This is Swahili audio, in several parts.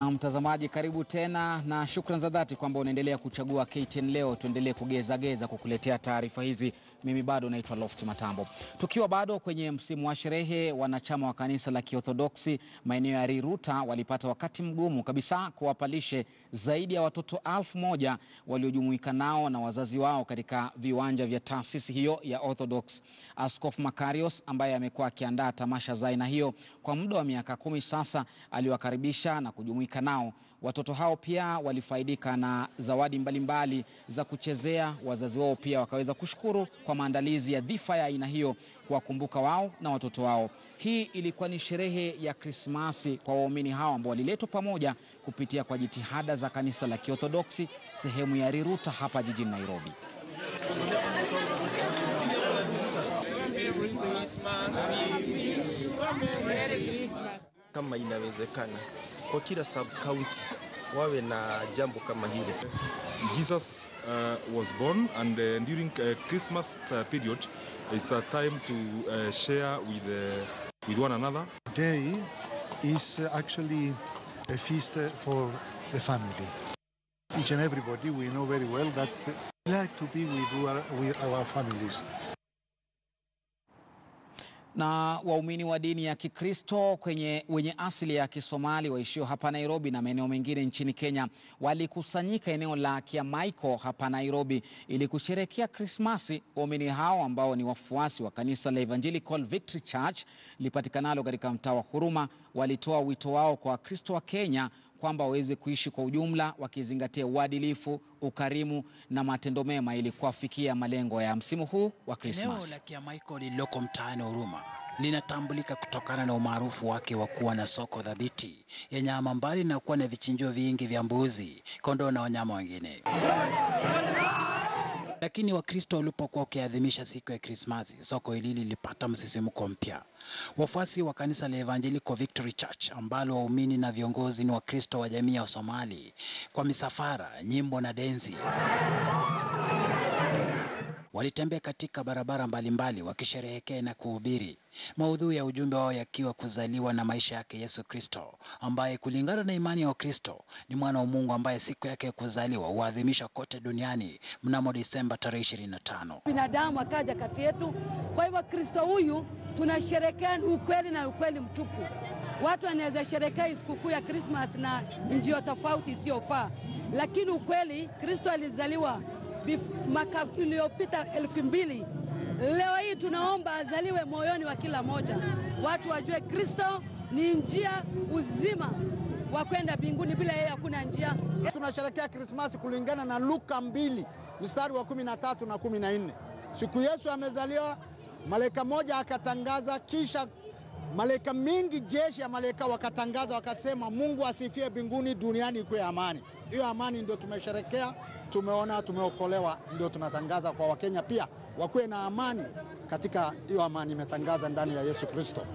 Mtazamaji, karibu tena na shukrani za dhati kwamba unaendelea kuchagua KTN Leo. Tuendelee kugeza kukuletea taarifa hizi. Mimi bado naitwa Lofty Matambo. Tukiwa bado kwenye msimu wa sherehe, wanachama wa kanisa la Kiorthodoksi maeneo ya Riruta walipata wakati mgumu kabisa kuwapalishe zaidi ya watoto 1000 waliojumuika nao na wazazi wao katika viwanja vya taasisi hiyo ya Orthodox. Askofu Makarios, ambaye amekuwa akiandaa tamasha za aina hiyo kwa muda wa miaka 10 sasa, aliwakaribisha na kujumuika nao. Watoto hao pia walifaidika na zawadi mbalimbali za kuchezea. Wazazi wao pia wakaweza kushukuru kwa maandalizi ya dhifa ya aina hiyo kuwakumbuka wao na watoto wao. Hii ilikuwa ni sherehe ya Krismasi kwa waumini hao ambao waliletwa pamoja kupitia kwa jitihada za kanisa la Kiorthodoksi sehemu ya Riruta hapa jijini Nairobi. Kama inawezekana kwa kila sub county wawe na jambo kama hili. Jesus was born, and during Christmas period is a time to share with one another. Today is actually a feast for the family. Each and everybody, we know very well that we like to be with our families. Na waumini wa dini ya Kikristo wenye asili ya Kisomali waishio hapa Nairobi na maeneo mengine nchini Kenya walikusanyika eneo la Kiamaiko hapa Nairobi ili kusherehekea Krismasi. Waumini hao ambao ni wafuasi wa kanisa la Theological Victory Church lipatikanalo katika mtaa wa Huruma walitoa wito wao kwa Wakristo wa Kenya kwamba waweze kuishi kwa ujumla wakizingatia uadilifu, ukarimu na matendo mema ili kuafikia malengo ya msimu huu wa Krismasi. Eneo la Kiamaiko lililoko mtaani Huruma linatambulika kutokana na umaarufu wake wa kuwa na soko dhabiti ya nyama, mbali na kuwa na vichinjio vingi vya mbuzi, kondoo na wanyama wengine. Lakini Wakristo walipokuwa wakiadhimisha siku ya Krismasi, soko hili lilipata msisimko mpya. Wafuasi wa kanisa la Theological Victory Church, ambalo waumini na viongozi ni Wakristo wa jamii ya Somali, kwa misafara, nyimbo na densi, walitembea katika barabara mbalimbali wakisherehekea na kuhubiri, maudhui ya ujumbe wao yakiwa kuzaliwa na maisha yake Yesu Kristo, ambaye kulingana na imani ya Wakristo ni mwana wa Mungu ambaye siku yake ya kuzaliwa huadhimishwa kote duniani mnamo Disemba tarehe 25. Binadamu akaja kati yetu. Kwa hivyo Kristo huyu tunasherehekea ukweli na ukweli mtupu. Watu wanaweza sherehekea sikukuu ya Christmas na njia tofauti isiyofaa, lakini ukweli Kristo alizaliwa mwaka uliopita 2000. Leo hii tunaomba azaliwe moyoni wa kila moja. Watu wajue Kristo ni njia uzima wa kwenda mbinguni, bila yeye hakuna njia. Tunasherehekea Krismasi kulingana na Luka 2 mstari wa 13 na 14. Siku Yesu amezaliwa, malaika moja akatangaza, kisha malaika mingi, jeshi ya malaika wakatangaza, wakasema Mungu asifie mbinguni, duniani ikuwe amani. Hiyo amani ndio tumesherehekea, tumeona tumeokolewa, ndio tunatangaza kwa Wakenya pia wakuwe na amani katika hiyo amani imetangaza ndani ya Yesu Kristo.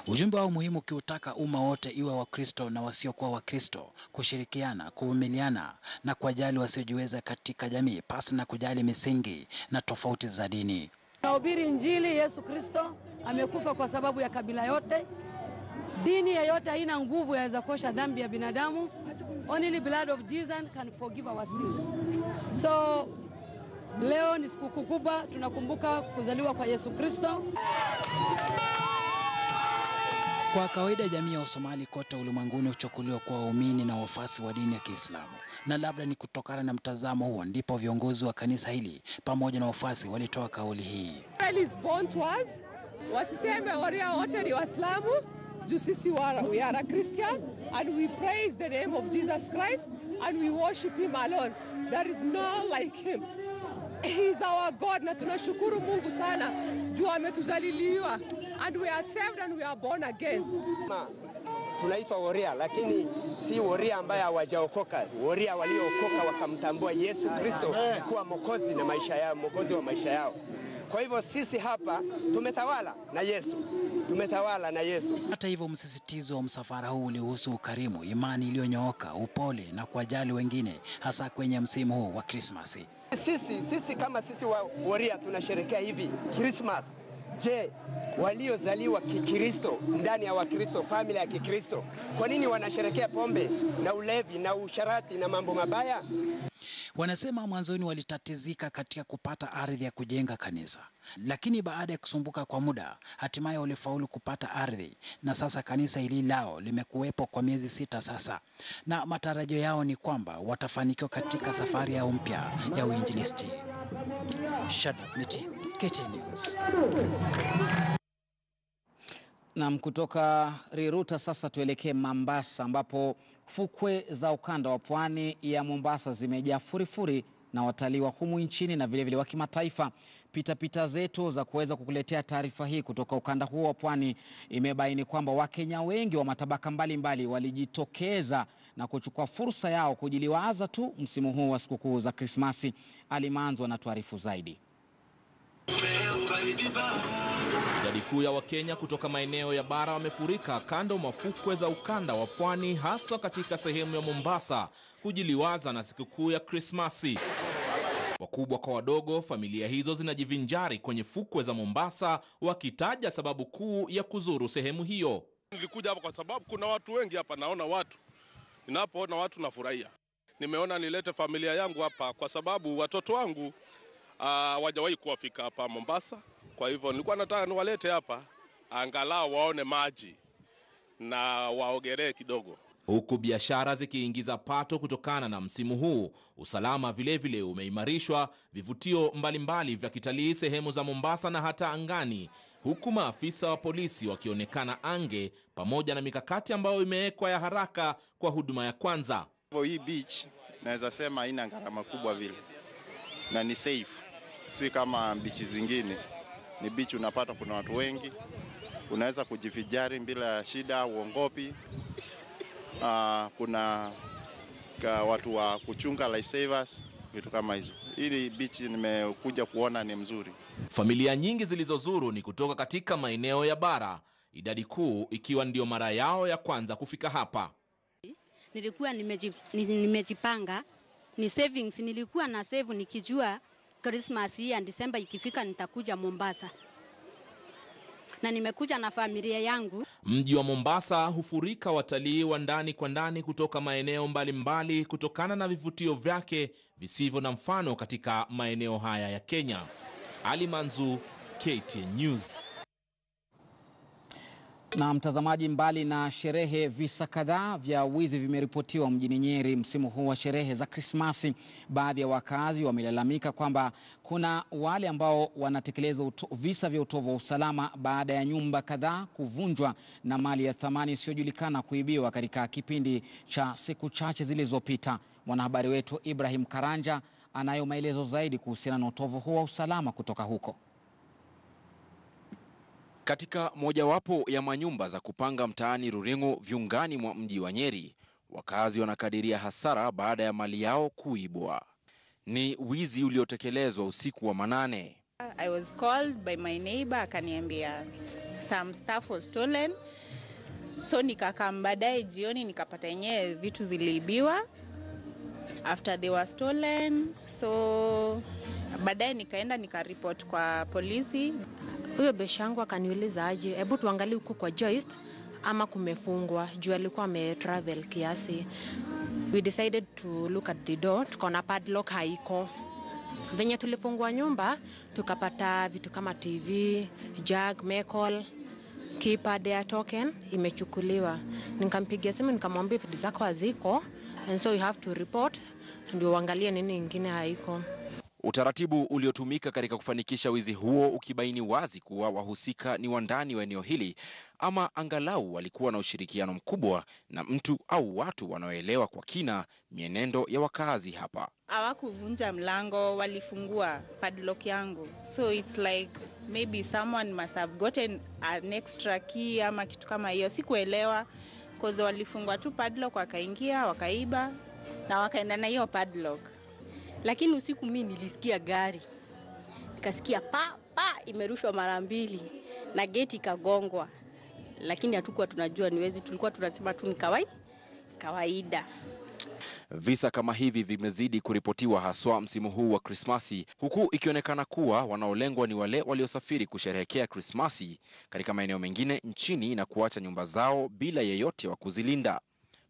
Ujumbe wao muhimu kiutaka umma wote, iwe Wakristo na wasiokuwa Wakristo, kushirikiana, kuvumiliana na kuwajali wasiojiweza katika jamii pasi na kujali misingi na tofauti za dini. Tunahubiri Injili. Yesu Kristo amekufa kwa sababu ya kabila yote. Dini yoyote haina nguvu yaweza kuosha dhambi ya binadamu. Only the blood of Jesus can forgive our sins. So leo ni siku kubwa, tunakumbuka kuzaliwa kwa Yesu Kristo. Kwa kawaida jamii ya Somali kote ulimwenguni huchukuliwa kwa waumini na wafuasi wa dini ya Kiislamu, na labda ni kutokana na mtazamo huo ndipo viongozi wa kanisa hili pamoja na wafuasi walitoa kauli hii. is born to us. Wasiseme waria wote ni Waislamu, juu sisi we are a Christian, and we praise the name of Jesus Christ and we worship him alone. There is no like him. He is our God, na tunashukuru Mungu sana juu ametuzaliliwa, and we are saved and we are born again. Tunaitwa waria, lakini si waria ambaye hawajaokoka, waria waliookoka wakamtambua Yesu Kristo kuwa mwokozi na maisha yao, mwokozi wa maisha yao. Kwa hivyo sisi hapa tumetawala na Yesu. Tumetawala na Yesu. Hata hivyo, msisitizo wa msafara huu ulihusu ukarimu, imani iliyonyooka, upole na kuwajali wengine, hasa kwenye msimu huu wa Krismasi. Sisi kama sisi wa waria tunasherehekea hivi Christmas. Je, waliozaliwa Kikristo ndani ya Wakristo, familia ya Kikristo. Kwa nini wanasherekea pombe na ulevi na usharati na mambo mabaya? Wanasema mwanzoni walitatizika katika kupata ardhi ya kujenga kanisa, lakini baada ya kusumbuka kwa muda, hatimaye walifaulu kupata ardhi, na sasa kanisa hili lao limekuwepo kwa miezi 6 sasa, na matarajio yao ni kwamba watafanikiwa katika safari yao mpya ya uinjilisti. Shadrack Miti, KTN News. Na kutoka Riruta sasa tuelekee Mombasa, ambapo fukwe za ukanda wa pwani ya Mombasa zimejaa furifuri na watalii wa humu nchini na vilevile wa kimataifa. Pita zetu za kuweza kukuletea taarifa hii kutoka ukanda huo wa pwani imebaini kwamba Wakenya wengi wa matabaka mbalimbali walijitokeza na kuchukua fursa yao kujiliwaza tu msimu huu wa sikukuu za Krismasi. Alimanzo anatuarifu zaidi. Idadi kuu ya Wakenya kutoka maeneo ya bara wamefurika kando mafukwe za ukanda wa pwani, hasa katika sehemu ya Mombasa kujiliwaza na sikukuu ya Krismasi. Wakubwa kwa wadogo, familia hizo zinajivinjari kwenye fukwe za Mombasa, wakitaja sababu kuu ya kuzuru sehemu hiyo. Nilikuja hapa kwa sababu kuna watu wengi hapa, naona watu. Ninapoona watu nafurahia. Nimeona nilete familia yangu hapa kwa sababu watoto wangu hawajawahi kuwafika hapa Mombasa. Kwa hivyo nilikuwa nataka niwalete hapa angalau waone maji na waogelee kidogo. Huku biashara zikiingiza pato kutokana na msimu huu, usalama vilevile umeimarishwa, vivutio mbalimbali vya kitalii sehemu za Mombasa na hata angani, huku maafisa wa polisi wakionekana ange pamoja na mikakati ambayo imewekwa ya haraka kwa huduma ya kwanza. Hii beach naweza sema haina gharama kubwa vile na ni safe, si kama beach zingine. Ni beach unapata kuna watu wengi, unaweza kujivijari bila shida, uongopi. Kuna watu wa kuchunga life savers, vitu kama hizo. Hili beach nimekuja kuona ni mzuri. Familia nyingi zilizozuru ni kutoka katika maeneo ya bara, idadi kuu ikiwa ndio mara yao ya kwanza kufika hapa. Nilikuwa nimejipanga, ni savings, nilikuwa na save nikijua Christmas hii ya December ikifika nitakuja Mombasa. Na nimekuja na familia yangu. Mji wa Mombasa hufurika watalii wa ndani kwa ndani kutoka maeneo mbalimbali kutokana na vivutio vyake visivyo na mfano katika maeneo haya ya Kenya. Ali Manzu, KTN News. Na mtazamaji, mbali na sherehe, visa kadhaa vya wizi vimeripotiwa mjini Nyeri msimu huu wa sherehe za Krismasi. Baadhi ya wakazi wamelalamika kwamba kuna wale ambao wanatekeleza visa vya utovu wa usalama baada ya nyumba kadhaa kuvunjwa na mali ya thamani isiyojulikana kuibiwa katika kipindi cha siku chache zilizopita. Mwanahabari wetu Ibrahim Karanja anayo maelezo zaidi kuhusiana na utovu huo wa usalama kutoka huko. Katika mojawapo ya manyumba za kupanga mtaani Ruringu, viungani mwa mji wa Nyeri, wakazi wanakadiria hasara baada ya mali yao kuibwa. Ni wizi uliotekelezwa usiku wa manane. I was called by my neighbor, akaniambia some stuff was stolen. So nikakaa baadaye jioni nikapata yenyewe vitu ziliibiwa after they were stolen. So baadaye nikaenda nikaripoti kwa polisi. Huyo beshangu akaniuliza aje, hebu tuangalie huko kwa Joyce ama kumefungwa, juu alikuwa ametravel kiasi. We decided to look at the door, tukaona padlock haiko. Venye tulifungua nyumba, tukapata vitu kama TV, jug, mekol, keypad ya token imechukuliwa. Nikampigia simu nikamwambia vitu zako haziko, and so you have to report, ndio uangalie nini ingine haiko. Utaratibu uliotumika katika kufanikisha wizi huo ukibaini wazi kuwa wahusika ni wandani wa eneo hili, ama angalau walikuwa na ushirikiano mkubwa na mtu au watu wanaoelewa kwa kina mienendo ya wakazi hapa. Hawakuvunja mlango, walifungua padlock yangu. So it's like maybe someone must have gotten an extra key ama kitu kama hiyo. Sikuelewa, cause walifungua tu padlock, wakaingia, wakaiba na wakaenda na hiyo padlock. Lakini usiku mimi nilisikia gari. Nikasikia pa imerushwa mara mbili na geti ikagongwa. Lakini hatukuwa tunajua ni wezi, tulikuwa tunasema tu ni kawaida. Visa kama hivi vimezidi kuripotiwa haswa msimu huu wa Krismasi, huku ikionekana kuwa wanaolengwa ni wale waliosafiri kusherehekea Krismasi katika maeneo mengine nchini na kuacha nyumba zao bila yeyote wa kuzilinda.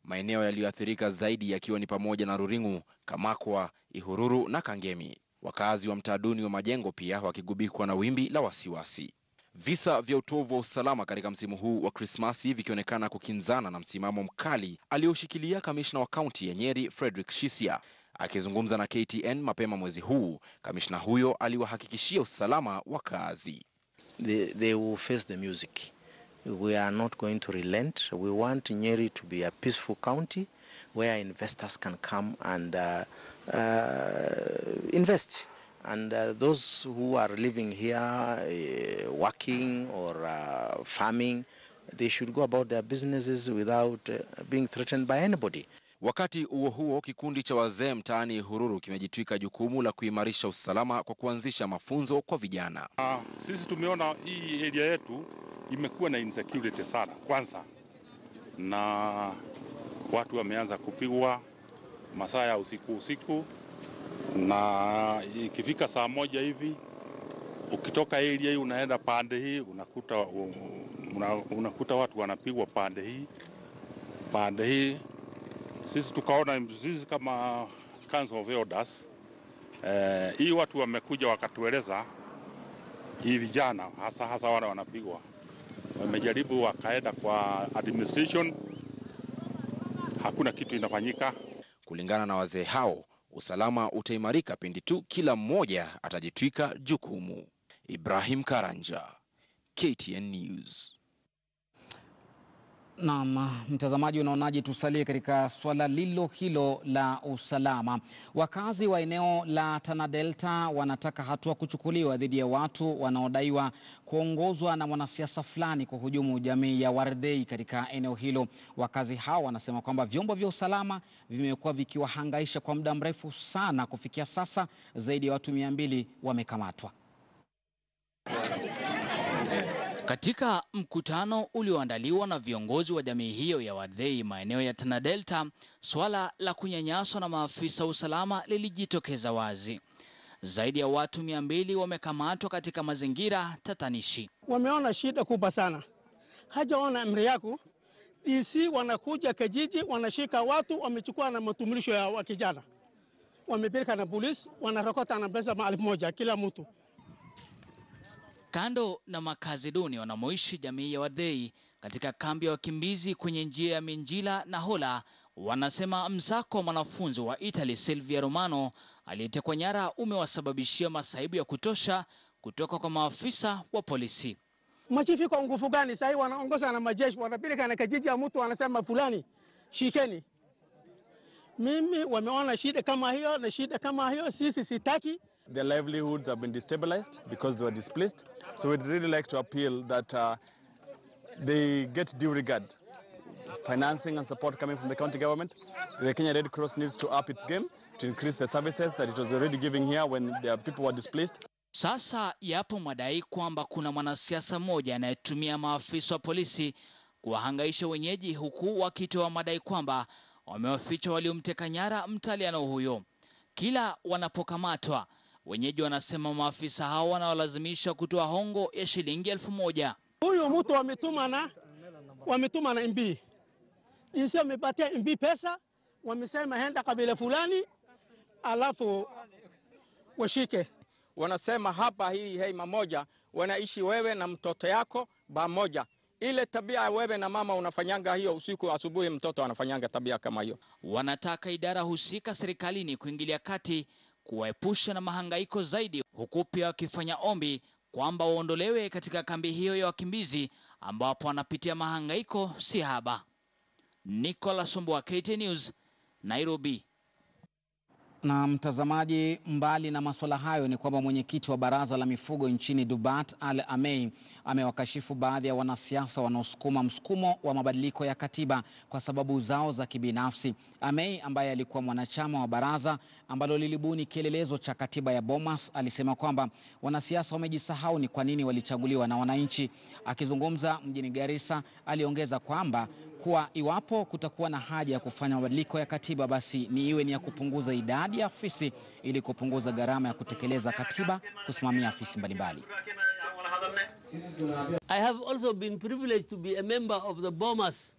Maeneo yaliyoathirika zaidi yakiwa ni pamoja na Ruringu, Kamakwa, Ihururu na Kangemi. Wakazi wa mtaa duni wa Majengo pia wakigubikwa na wimbi la wasiwasi. Visa vya utovu wa usalama katika msimu huu wa Krismasi vikionekana kukinzana na msimamo mkali alioshikilia kamishna wa kaunti ya Nyeri Frederick Shisia. Akizungumza na KTN mapema mwezi huu, kamishna huyo aliwahakikishia usalama wakazi. They will face the music. We are not going to relent. We want Nyeri to be a peaceful county where investors can come and invest. And those who are living here, working or farming, they should go about their businesses without being threatened by anybody. Wakati huo huo, kikundi cha wazee mtaani Ihururu kimejitwika jukumu la kuimarisha usalama kwa kuanzisha mafunzo kwa vijana. Sisi tumeona hii area yetu imekuwa na insecurity sana kwanza, na watu wameanza kupigwa masaa ya usiku, na ikifika saa moja hivi ukitoka area hii unaenda pande hii unakuta watu wanapigwa pande hii. Sisi tukaona sisi kama Council of Elders, hii watu wamekuja wakatueleza hii vijana hasa wale wanapigwa, wamejaribu wakaenda kwa administration, hakuna kitu inafanyika. Kulingana na wazee hao, usalama utaimarika pindi tu kila mmoja atajitwika jukumu. Ibrahim Karanja, KTN News. Naam, mtazamaji, unaonaje tusalie katika swala lilo hilo la usalama? Wakazi wa eneo la Tana Delta wanataka hatua kuchukuliwa dhidi ya watu wanaodaiwa kuongozwa na mwanasiasa fulani kuhujumu jamii ya Wardei katika eneo hilo. Wakazi hao wanasema kwamba vyombo vya usalama vimekuwa vikiwahangaisha kwa muda mrefu sana. Kufikia sasa zaidi ya watu 200 wamekamatwa. Katika mkutano ulioandaliwa na viongozi wa jamii hiyo ya Wardei maeneo ya Tana Delta, swala la kunyanyaswa na maafisa usalama lilijitokeza wazi. Zaidi ya watu 200 wamekamatwa katika mazingira tatanishi. Wameona shida kubwa sana. Hajaona amri yako. DC wanakuja kijiji, wanashika watu, wamechukua na matumilisho ya wakijana. Wamepeleka na polisi, wanarokota na pesa 1,000 kila mtu. Kando na makazi duni wanamoishi jamii ya Wardei katika kambi ya wakimbizi kwenye njia ya Minjila na Hola, wanasema msako wa mwanafunzi wa Italy Silvia Romano aliyetekwa nyara umewasababishia masaibu ya kutosha kutoka kwa maafisa wa polisi. Machifu kwa nguvu gani sasa wanaongoza na majeshi, wanapeleka na kijiji ya mtu wanasema fulani shikeni. Mimi wameona shida kama hiyo na shida kama hiyo sisi sitaki. Their livelihoods have been destabilized because they were displaced. So we'd really like to appeal that they get due regard. Financing and support coming from the county government. The Kenya Red Cross needs to up its game to increase the services that it was already giving here when the people were displaced. Sasa yapo madai kwamba kuna mwanasiasa mmoja anayetumia maafisa wa polisi kuwahangaisha wenyeji, huku wakitoa madai kwamba wamewaficha waliomteka nyara mtaliano huyo. Kila wanapokamatwa, wenyeji wanasema maafisa hao wanawalazimisha kutoa hongo ya shilingi 1,000. Huyu mtu wametuma na MB. Insi wamepatia MB pesa, wamesema henda kabila fulani, alafu washike. Wanasema hapa hii hema moja wanaishi wewe na mtoto yako pamoja. Ile tabia wewe na mama unafanyanga hiyo usiku, asubuhi mtoto anafanyanga tabia kama hiyo. Wanataka idara husika serikalini kuingilia kati kuwaepusha na mahangaiko zaidi, huku pia wakifanya ombi kwamba waondolewe katika kambi hiyo ya wakimbizi ambapo wanapitia mahangaiko si haba. Nicholas Ombo, KTN News, Nairobi. Na mtazamaji, mbali na masuala hayo ni kwamba mwenyekiti wa baraza la mifugo nchini Dubat Al Amei amewakashifu baadhi ya wanasiasa wanaosukuma msukumo wa mabadiliko ya katiba kwa sababu zao za kibinafsi. Amei ambaye alikuwa mwanachama wa baraza ambalo lilibuni kielelezo cha katiba ya Bomas alisema kwamba wanasiasa wamejisahau ni kwa nini walichaguliwa na wananchi. Akizungumza mjini Garissa, aliongeza kwamba kuwa iwapo kutakuwa na haja ya kufanya mabadiliko ya katiba, basi ni ya kupunguza idadi ya afisi ili kupunguza gharama ya kutekeleza katiba kusimamia afisi mbalimbali. I have also been privileged to be a member of the Bomas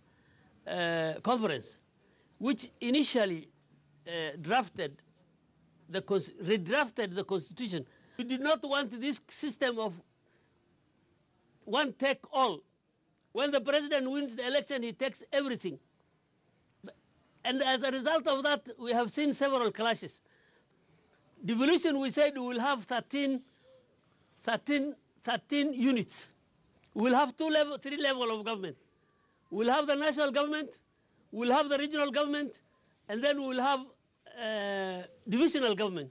conference, which initially redrafted the constitution. We did not want this system of one take all. When the president wins the election, he takes everything. And as a result of that, we have seen several clashes. Devolution, we said we will have 13 units. We will have three levels of government. We will have the national government, we will have the regional government, and then we will have divisional government.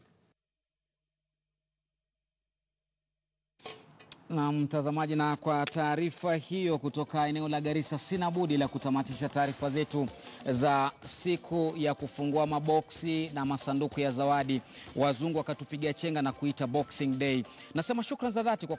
Na mtazamaji, na kwa taarifa hiyo kutoka eneo la Garissa, sina budi la kutamatisha taarifa zetu za siku ya kufungua maboksi na masanduku ya zawadi. Wazungu wakatupigia chenga na kuita Boxing Day. Nasema shukrani za dhati kwa